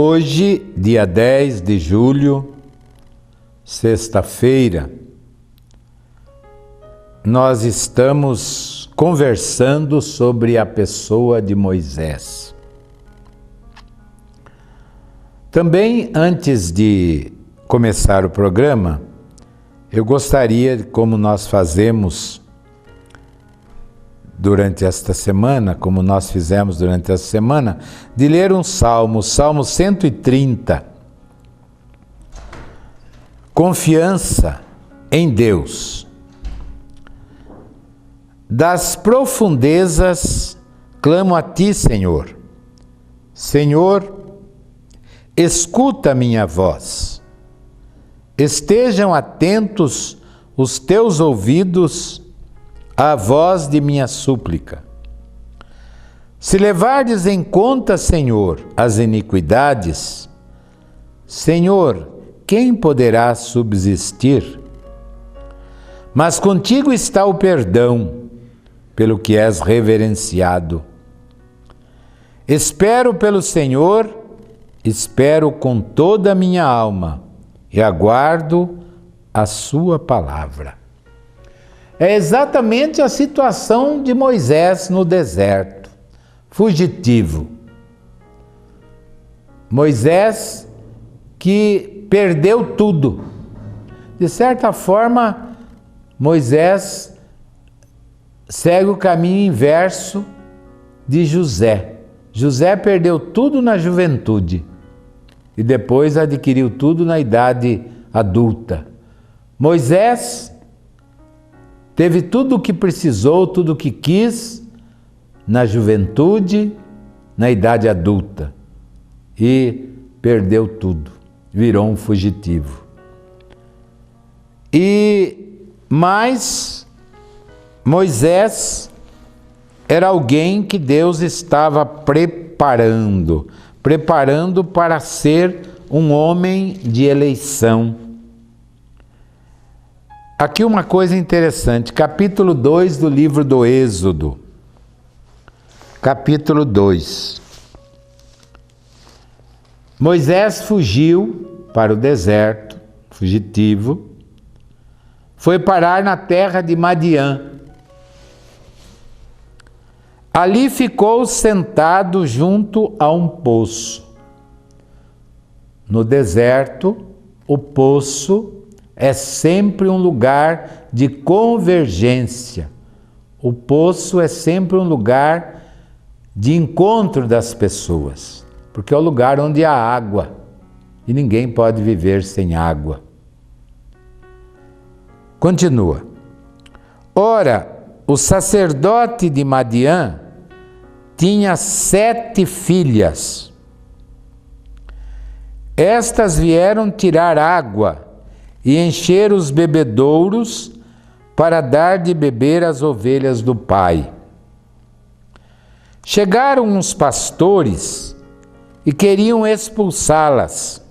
Hoje, dia 10 de julho, sexta-feira, nós estamos conversando sobre a pessoa de Moisés. Também, antes de começar o programa, eu gostaria, como nós fazemos durante esta semana, como nós fizemos durante esta semana, de ler um salmo, Salmo 130. Confiança em Deus. Das profundezas clamo a ti, Senhor. Senhor, escuta minha voz. Estejam atentos os teus ouvidos à voz de minha súplica. Se levardes em conta, Senhor, as iniquidades, Senhor, quem poderá subsistir? Mas contigo está o perdão, pelo que és reverenciado. Espero pelo Senhor, espero com toda a minha alma, e aguardo a sua palavra. É exatamente a situação de Moisés no deserto, fugitivo. Moisés que perdeu tudo. De certa forma, Moisés segue o caminho inverso de José. José perdeu tudo na juventude e depois adquiriu tudo na idade adulta. Moisés teve tudo o que precisou, tudo o que quis na juventude, na idade adulta e perdeu tudo, virou um fugitivo. Mas Moisés era alguém que Deus estava preparando para ser um homem de eleição. Aqui uma coisa interessante, capítulo 2 do livro do Êxodo. Capítulo 2. Moisés fugiu para o deserto, fugitivo, foi parar na terra de Madiã. Ali ficou sentado junto a um poço. No deserto, o poço é sempre um lugar de convergência. O poço é sempre um lugar de encontro das pessoas, porque é o lugar onde há água e ninguém pode viver sem água. Continua. Ora, o sacerdote de Madiã tinha 7 filhas. Estas vieram tirar água e encher os bebedouros para dar de beber às ovelhas do pai. Chegaram uns pastores e queriam expulsá-las.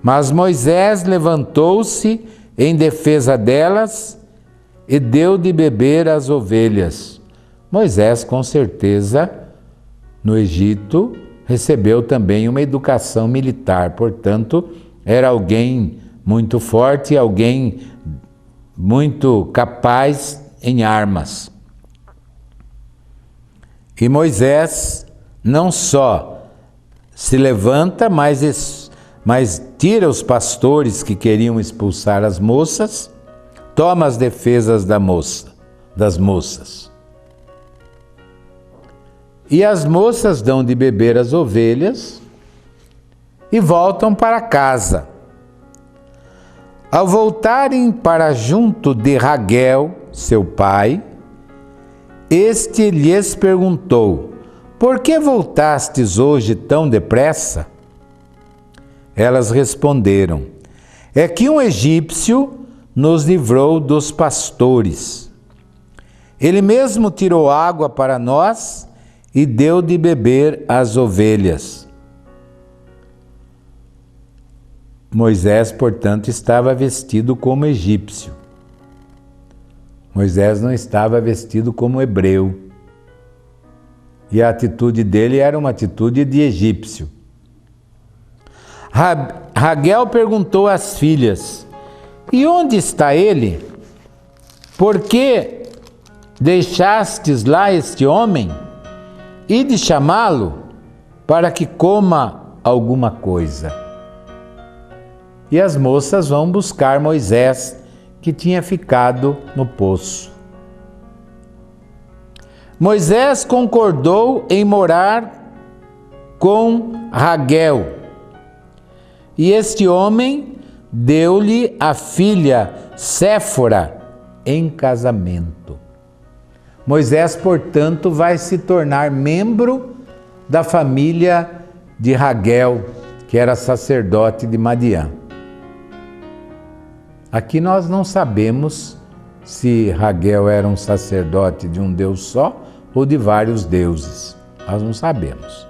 Mas Moisés levantou-se em defesa delas e deu de beber às ovelhas. Moisés, com certeza, no Egito, recebeu também uma educação militar, portanto, era alguém muito forte, alguém muito capaz em armas. E Moisés não só se levanta, mas tira os pastores que queriam expulsar as moças, toma as defesas das moças. E as moças dão de beber às ovelhas e voltam para casa. Ao voltarem para junto de Raguel, seu pai, este lhes perguntou: por que voltastes hoje tão depressa? Elas responderam: é que um egípcio nos livrou dos pastores. Ele mesmo tirou água para nós e deu de beber às ovelhas. Moisés, portanto, estava vestido como egípcio. Moisés não estava vestido como hebreu. E a atitude dele era uma atitude de egípcio. Raguel perguntou às filhas: e onde está ele? Por que deixastes lá este homem? Ide chamá-lo para que coma alguma coisa. E as moças vão buscar Moisés, que tinha ficado no poço. Moisés concordou em morar com Raguel, e este homem deu-lhe a filha Séfora em casamento. Moisés, portanto, vai se tornar membro da família de Raguel, que era sacerdote de Madiã. Aqui nós não sabemos se Raguel era um sacerdote de um Deus só ou de vários deuses. Nós não sabemos.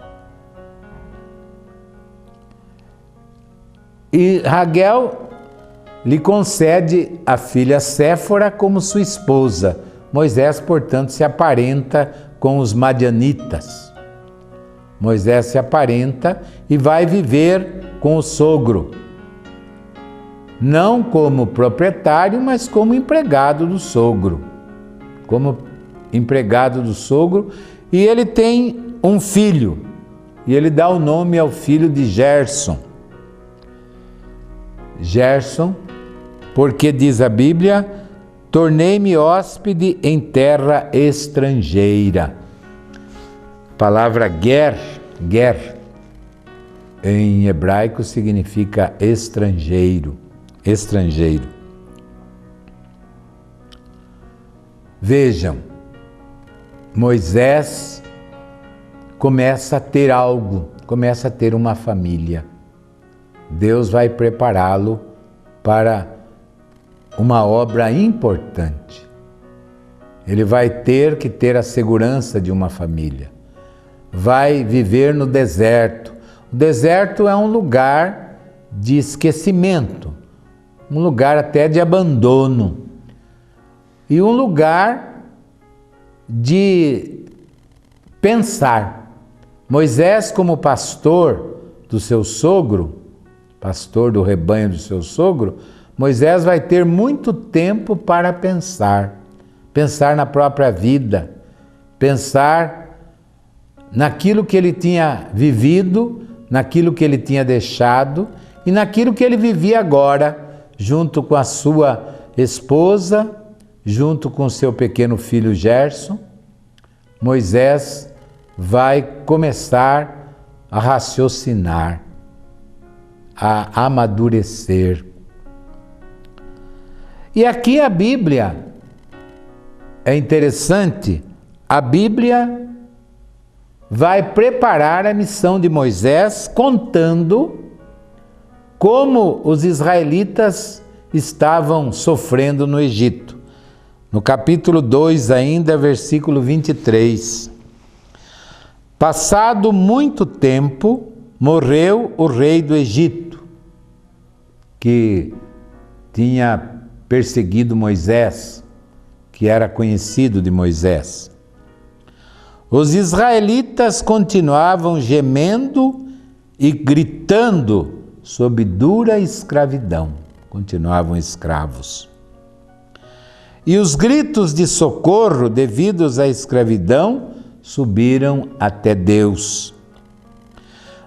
E Raguel lhe concede a filha Séfora como sua esposa. Moisés, portanto, se aparenta com os madianitas. Moisés se aparenta e vai viver com o sogro. Não como proprietário, mas como empregado do sogro. Como empregado do sogro. E ele tem um filho. E ele dá o nome ao filho de Gerson. Gerson, porque diz a Bíblia: tornei-me hóspede em terra estrangeira. A palavra ger, em hebraico significa estrangeiro. Estrangeiro. Vejam, Moisés começa a ter algo, começa a ter uma família. Deus vai prepará-lo para uma obra importante. Ele vai ter que ter a segurança de uma família. Vai viver no deserto. O deserto é um lugar de esquecimento, um lugar até de abandono e um lugar de pensar. Moisés, como pastor do seu sogro, pastor do rebanho do seu sogro, Moisés vai ter muito tempo para pensar na própria vida, pensar naquilo que ele tinha vivido, naquilo que ele tinha deixado e naquilo que ele vivia agora, junto com a sua esposa, junto com seu pequeno filho Gerson. Moisés vai começar a raciocinar, a amadurecer. E aqui a Bíblia, é interessante, a Bíblia vai preparar a missão de Moisés contando como os israelitas estavam sofrendo no Egito. No capítulo 2 ainda, versículo 23. Passado muito tempo, morreu o rei do Egito, que tinha perseguido Moisés, que era conhecido de Moisés. Os israelitas continuavam gemendo e gritando sob dura escravidão, continuavam escravos. E os gritos de socorro devidos à escravidão subiram até Deus.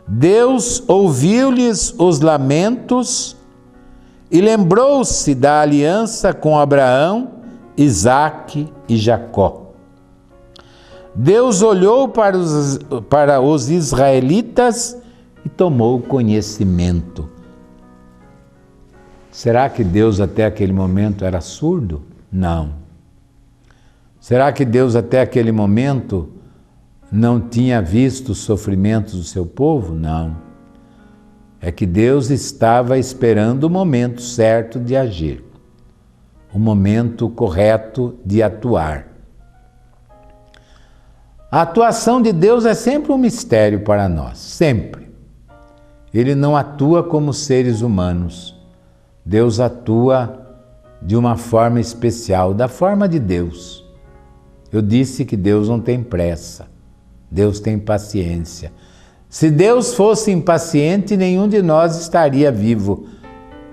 Deus ouviu-lhes os lamentos e lembrou-se da aliança com Abraão, Isaque e Jacó. Deus olhou para os israelitas e tomou conhecimento. Será que Deus até aquele momento era surdo? Não. Será que Deus até aquele momento não tinha visto os sofrimentos do seu povo? Não. É que Deus estava esperando o momento certo de agir, o momento correto de atuar. A atuação de Deus é sempre um mistério para nós, sempre. Ele não atua como seres humanos. Deus atua de uma forma especial, da forma de Deus. Eu disse que Deus não tem pressa. Deus tem paciência. Se Deus fosse impaciente, nenhum de nós estaria vivo,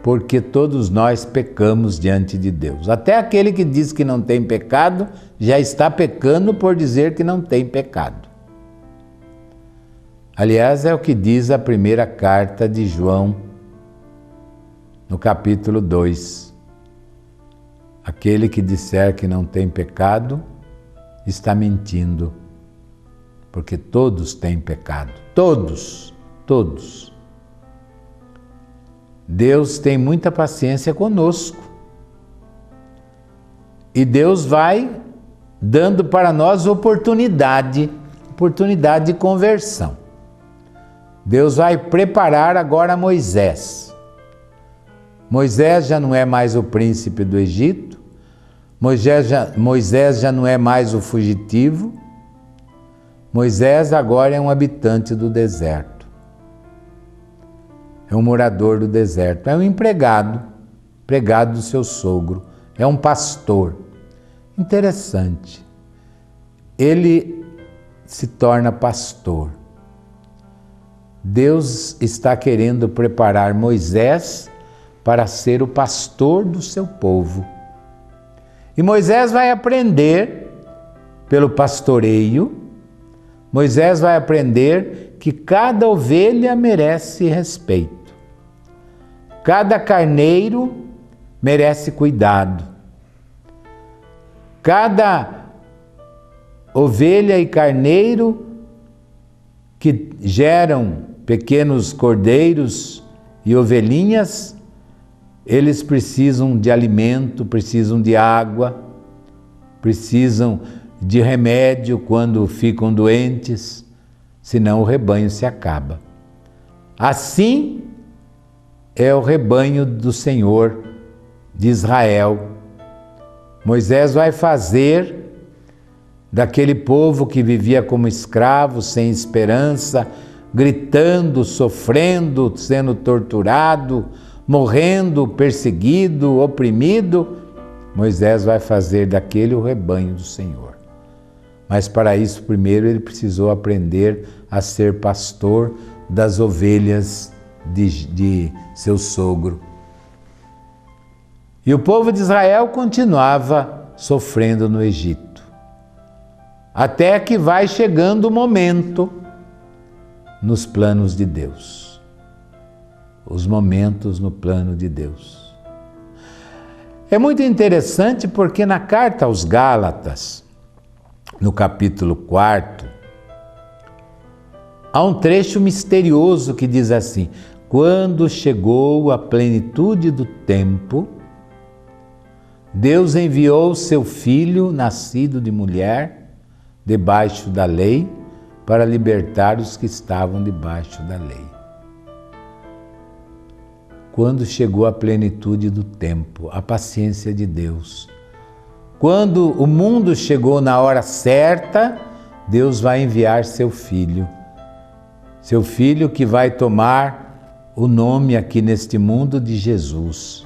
porque todos nós pecamos diante de Deus. Até aquele que diz que não tem pecado, já está pecando por dizer que não tem pecado. Aliás, é o que diz a primeira carta de João, no capítulo 2. Aquele que disser que não tem pecado, está mentindo, porque todos têm pecado. Todos, todos. Deus tem muita paciência conosco. E Deus vai dando para nós oportunidade de conversão. Deus vai preparar agora Moisés. Moisés já não é mais o príncipe do Egito. Moisés já não é mais o fugitivo. Moisés agora é um habitante do deserto. É um morador do deserto. É um empregado do seu sogro. É um pastor. Interessante. Ele se torna pastor. Deus está querendo preparar Moisés para ser o pastor do seu povo. E Moisés vai aprender pelo pastoreio. Moisés vai aprender que cada ovelha merece respeito. Cada carneiro merece cuidado. Cada ovelha e carneiro que geram pequenos cordeiros e ovelhinhas, eles precisam de alimento, precisam de água, precisam de remédio quando ficam doentes, senão o rebanho se acaba. Assim é o rebanho do Senhor de Israel. Moisés vai fazer daquele povo que vivia como escravo, sem esperança, gritando, sofrendo, sendo torturado, morrendo, perseguido, oprimido. Moisés vai fazer daquele o rebanho do Senhor. Mas para isso, primeiro, ele precisou aprender a ser pastor das ovelhas de seu sogro. E o povo de Israel continuava sofrendo no Egito. Até que vai chegando o momento nos planos de Deus. Os momentos no plano de Deus. É muito interessante porque na carta aos Gálatas, no capítulo 4, há um trecho misterioso que diz assim: quando chegou a plenitude do tempo, Deus enviou seu Filho, nascido de mulher, debaixo da lei, para libertar os que estavam debaixo da lei. Quando chegou a plenitude do tempo, a paciência de Deus. Quando o mundo chegou na hora certa, Deus vai enviar seu Filho. Seu Filho que vai tomar o nome aqui neste mundo de Jesus.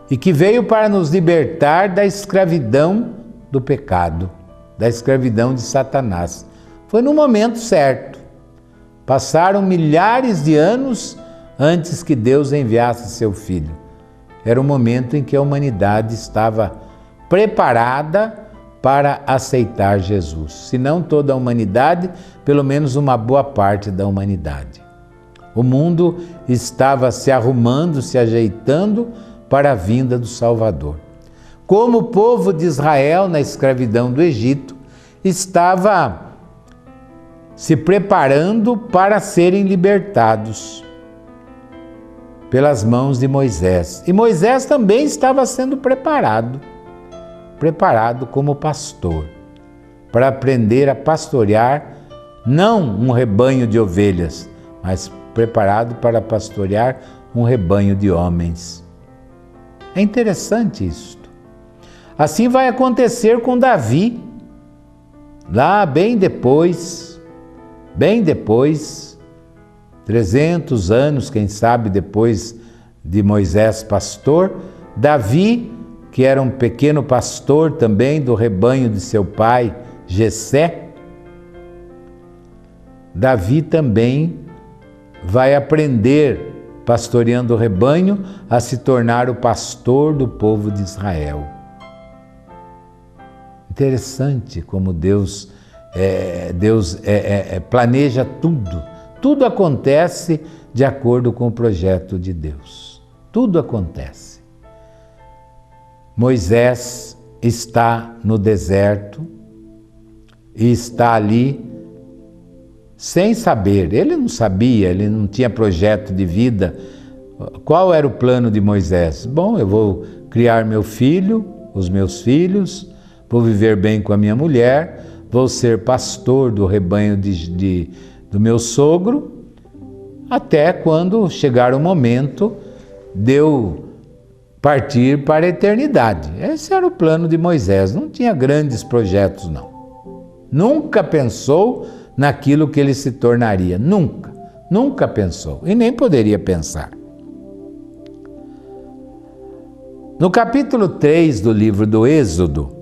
E que veio para nos libertar da escravidão do pecado, da escravidão de Satanás. Foi no momento certo. Passaram milhares de anos antes que Deus enviasse seu Filho. Era o momento em que a humanidade estava preparada para aceitar Jesus. Se não toda a humanidade, pelo menos uma boa parte da humanidade. O mundo estava se arrumando, se ajeitando para a vinda do Salvador. Como o povo de Israel, na escravidão do Egito, estava se preparando para serem libertados pelas mãos de Moisés. E Moisés também estava sendo preparado como pastor, para aprender a pastorear, não um rebanho de ovelhas, mas preparado para pastorear um rebanho de homens. É interessante isto. Assim vai acontecer com Davi, lá bem depois, 300 anos, quem sabe, depois de Moisés pastor, Davi, que era um pequeno pastor também do rebanho de seu pai, Jessé, Davi também vai aprender, pastoreando o rebanho, a se tornar o pastor do povo de Israel. Interessante como Deus planeja tudo. Tudo acontece de acordo com o projeto de Deus. Tudo acontece. Moisés está no deserto e está ali sem saber. Ele não sabia, ele não tinha projeto de vida. Qual era o plano de Moisés? Bom, eu vou criar meu filho, os meus filhos, vou viver bem com a minha mulher, vou ser pastor do rebanho do meu sogro, até quando chegar o momento de eu partir para a eternidade. Esse era o plano de Moisés, não tinha grandes projetos não. Nunca pensou naquilo que ele se tornaria, nunca pensou e nem poderia pensar. No capítulo 3 do livro do Êxodo,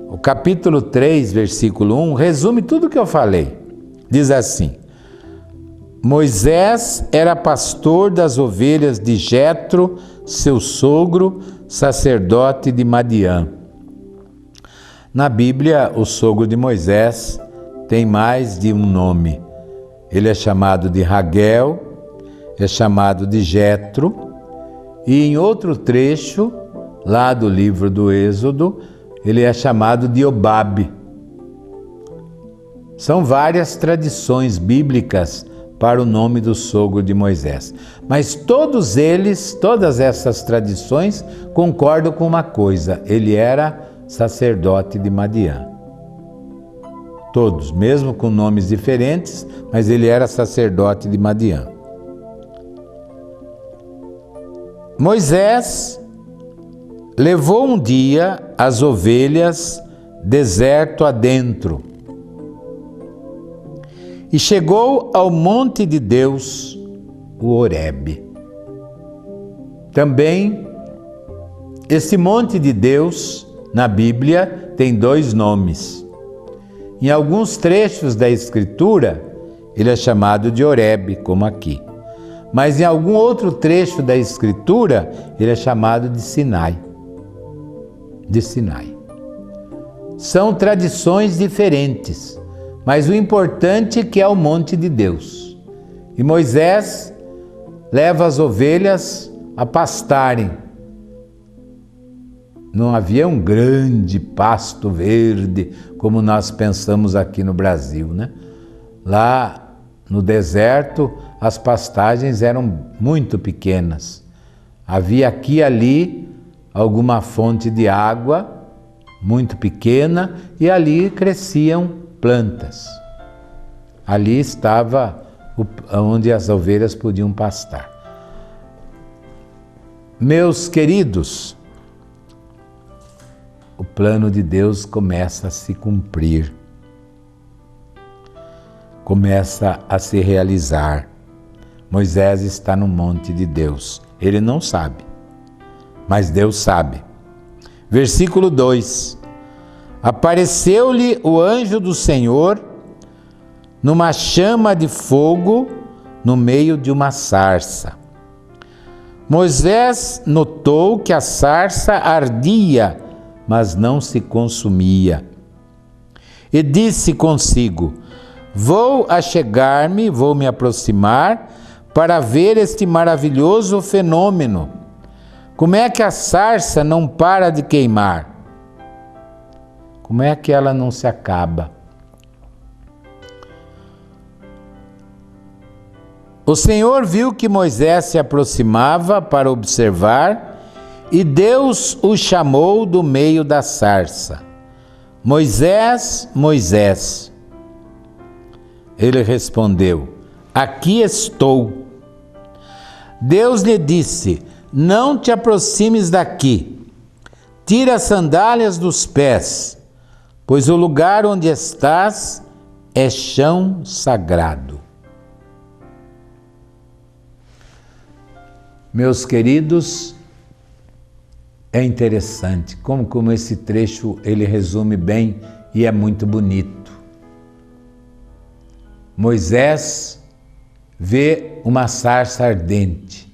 o capítulo 3, versículo 1, resume tudo o que eu falei. Diz assim: Moisés era pastor das ovelhas de Jetro, seu sogro, sacerdote de Madiã. Na Bíblia, o sogro de Moisés tem mais de um nome. Ele é chamado de Raguel, é chamado de Jetro, e em outro trecho, lá do livro do Êxodo, ele é chamado de Obabe. São várias tradições bíblicas para o nome do sogro de Moisés. Mas todas essas tradições concordam com uma coisa: ele era sacerdote de Madiã. Todos, mesmo com nomes diferentes, mas ele era sacerdote de Madiã. Moisés levou um dia as ovelhas deserto adentro e chegou ao monte de Deus, o Horebe. Também, esse monte de Deus, na Bíblia, tem dois nomes. Em alguns trechos da Escritura, ele é chamado de Horebe, como aqui. Mas em algum outro trecho da Escritura, ele é chamado de Sinai. São tradições diferentes, mas o importante é que é o monte de Deus. E Moisés leva as ovelhas a pastarem. Não havia um grande pasto verde, como nós pensamos aqui no Brasil, né? Lá no deserto, as pastagens eram muito pequenas. Havia aqui e ali alguma fonte de água muito pequena e ali cresciam plantas. Ali estava onde as ovelhas podiam pastar. Meus queridos, o plano de Deus começa a se cumprir, começa a se realizar. Moisés está no monte de Deus. Ele não sabe, mas Deus sabe. Versículo 2: Apareceu-lhe o anjo do Senhor numa chama de fogo no meio de uma sarça. Moisés notou que a sarça ardia, mas não se consumia. E disse consigo: vou achegar-me, vou me aproximar para ver este maravilhoso fenômeno. Como é que a sarça não para de queimar? Como é que ela não se acaba? O Senhor viu que Moisés se aproximava para observar e Deus o chamou do meio da sarça. Moisés, Moisés. Ele respondeu: aqui estou. Deus lhe disse: não te aproximes daqui. Tira as sandálias dos pés, pois o lugar onde estás é chão sagrado. Meus queridos, é interessante como esse trecho ele resume bem e é muito bonito. Moisés vê uma sarça ardente,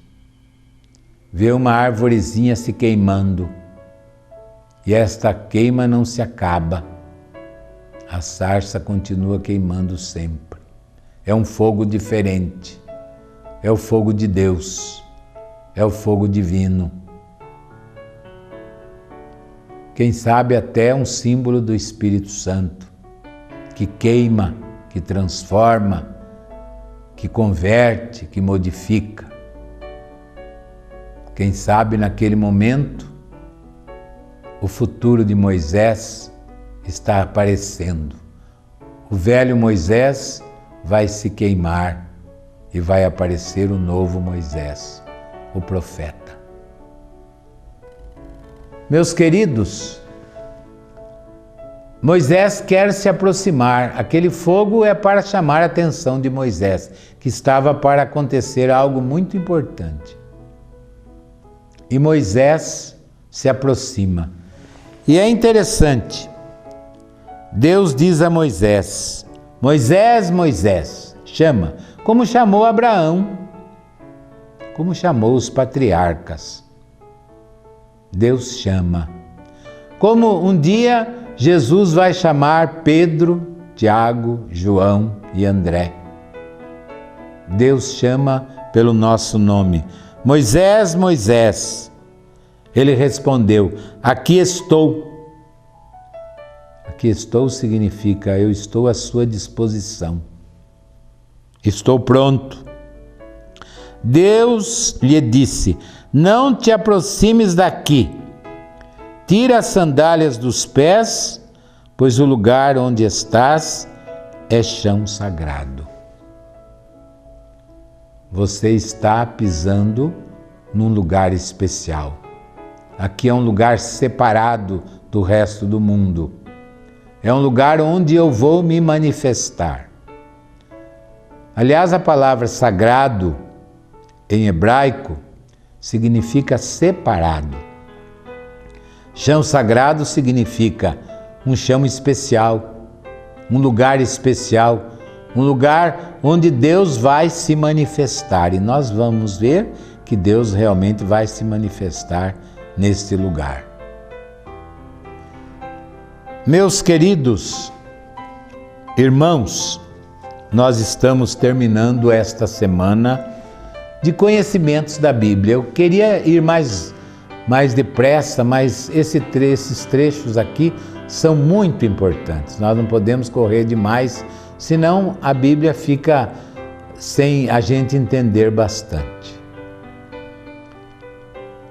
vê uma arvorezinha se queimando, e esta queima não se acaba, a sarça continua queimando sempre. É um fogo diferente, é o fogo de Deus, é o fogo divino. Quem sabe até um símbolo do Espírito Santo, que queima, que transforma, que converte, que modifica. Quem sabe naquele momento o futuro de Moisés está aparecendo. O velho Moisés vai se queimar e vai aparecer o novo Moisés, o profeta. Meus queridos, Moisés quer se aproximar. Aquele fogo é para chamar a atenção de Moisés, que estava para acontecer algo muito importante. E Moisés se aproxima. E é interessante, Deus diz a Moisés: Moisés, Moisés, chama, como chamou Abraão, como chamou os patriarcas. Deus chama. Como um dia Jesus vai chamar Pedro, Tiago, João e André. Deus chama pelo nosso nome. Moisés, Moisés. Ele respondeu: aqui estou. Aqui estou significa eu estou à sua disposição. Estou pronto. Deus lhe disse: não te aproximes daqui. Tira as sandálias dos pés, pois o lugar onde estás é chão sagrado. Você está pisando num lugar especial. Aqui é um lugar separado do resto do mundo. É um lugar onde eu vou me manifestar. Aliás, a palavra sagrado em hebraico significa separado. Chão sagrado significa um chão especial, um lugar especial, um lugar onde Deus vai se manifestar. E nós vamos ver que Deus realmente vai se manifestar neste lugar. Meus queridos irmãos, nós estamos terminando esta semana de conhecimentos da Bíblia. Eu queria ir mais depressa, mas esses trechos aqui são muito importantes. Nós não podemos correr demais, senão a Bíblia fica sem a gente entender bastante.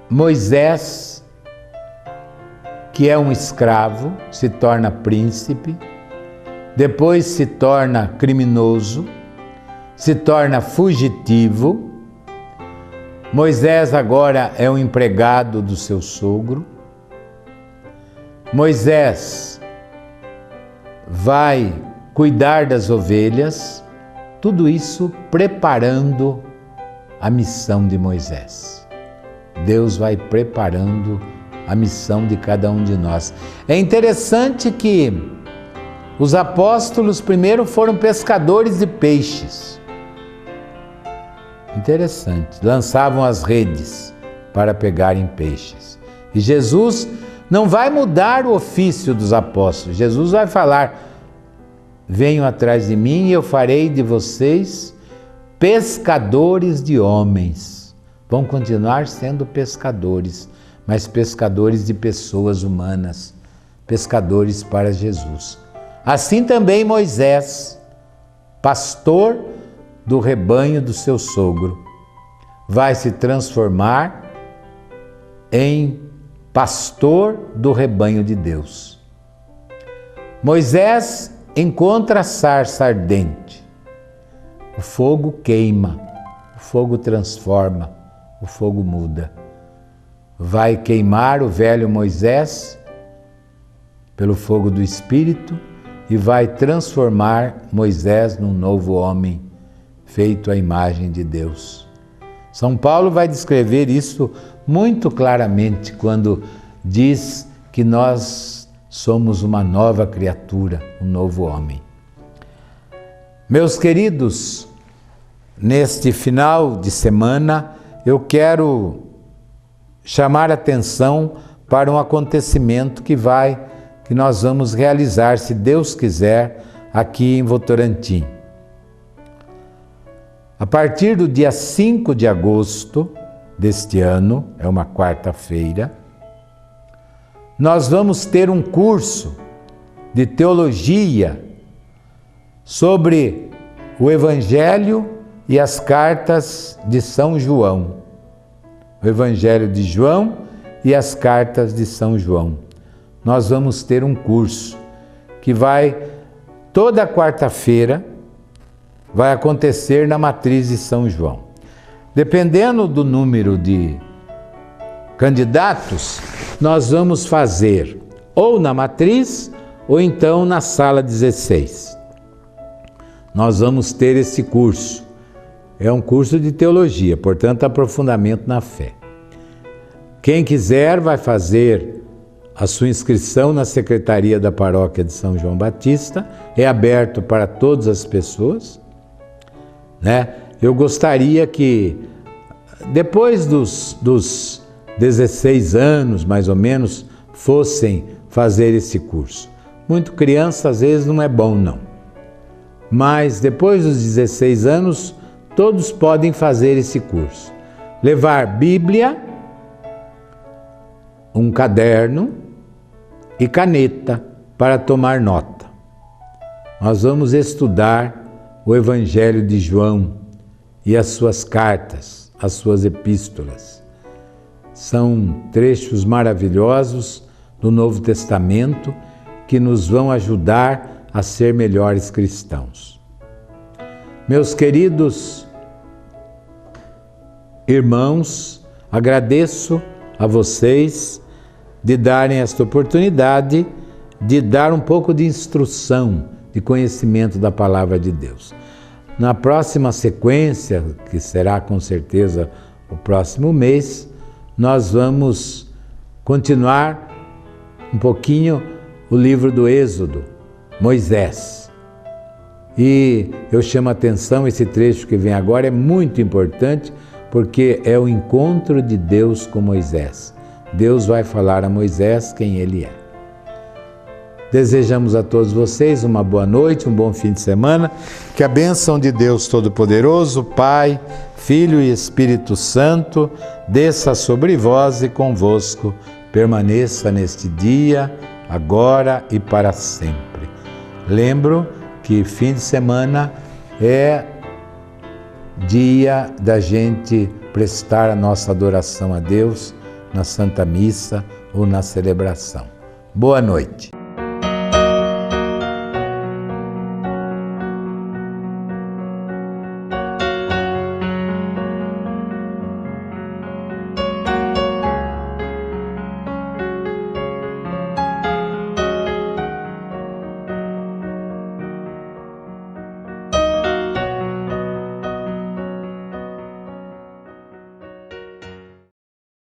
Moisés, que é um escravo, se torna príncipe, depois se torna criminoso, se torna fugitivo. Moisés agora é um empregado do seu sogro. Moisés vai cuidar das ovelhas, tudo isso preparando a missão de Moisés. Deus vai preparando a missão de cada um de nós. É interessante que os apóstolos primeiro foram pescadores de peixes. Interessante, lançavam as redes para pegarem peixes. E Jesus não vai mudar o ofício dos apóstolos. Jesus vai falar: venham atrás de mim e eu farei de vocês pescadores de homens. Vão continuar sendo pescadores, mas pescadores de pessoas humanas, pescadores para Jesus. Assim também Moisés, pastor do rebanho do seu sogro, vai se transformar em pastor do rebanho de Deus. Moisés encontra a sarça ardente. O fogo queima, o fogo transforma, o fogo muda. Vai queimar o velho Moisés pelo fogo do Espírito e vai transformar Moisés num novo homem, feito à imagem de Deus. São Paulo vai descrever isso muito claramente quando diz que nós somos uma nova criatura, um novo homem. Meus queridos, neste final de semana, eu quero chamar a atenção para um acontecimento que nós vamos realizar, se Deus quiser, aqui em Votorantim. A partir do dia 5 de agosto deste ano, é uma quarta-feira, nós vamos ter um curso de teologia sobre o Evangelho e as cartas de São João. O Evangelho de João e as cartas de São João. Nós vamos ter um curso que toda quarta-feira, vai acontecer na matriz de São João. Dependendo do número de candidatos, nós vamos fazer ou na matriz ou então na sala 16. Nós vamos ter esse curso. É um curso de teologia, portanto, aprofundamento na fé. Quem quiser vai fazer a sua inscrição na Secretaria da Paróquia de São João Batista. É aberto para todas as pessoas, né? Eu gostaria que, depois dos 16 anos, mais ou menos, fossem fazer esse curso. Muito criança, às vezes, não é bom, não. Mas, depois dos 16 anos, todos podem fazer esse curso. Levar Bíblia, um caderno e caneta para tomar nota. Nós vamos estudar o Evangelho de João e as suas cartas, as suas epístolas. São trechos maravilhosos do Novo Testamento que nos vão ajudar a ser melhores cristãos. Meus queridos irmãos, agradeço a vocês de darem esta oportunidade de dar um pouco de instrução, de conhecimento da Palavra de Deus. Na próxima sequência, que será com certeza o próximo mês, nós vamos continuar um pouquinho o livro do Êxodo, Moisés. E eu chamo a atenção, esse trecho que vem agora é muito importante, porque é o encontro de Deus com Moisés. Deus vai falar a Moisés quem ele é. Desejamos a todos vocês uma boa noite, um bom fim de semana. Que a bênção de Deus Todo-Poderoso, Pai, Filho e Espírito Santo, desça sobre vós e convosco, permaneça neste dia, agora e para sempre. Lembro que fim de semana é dia da gente prestar a nossa adoração a Deus na Santa Missa ou na celebração. Boa noite.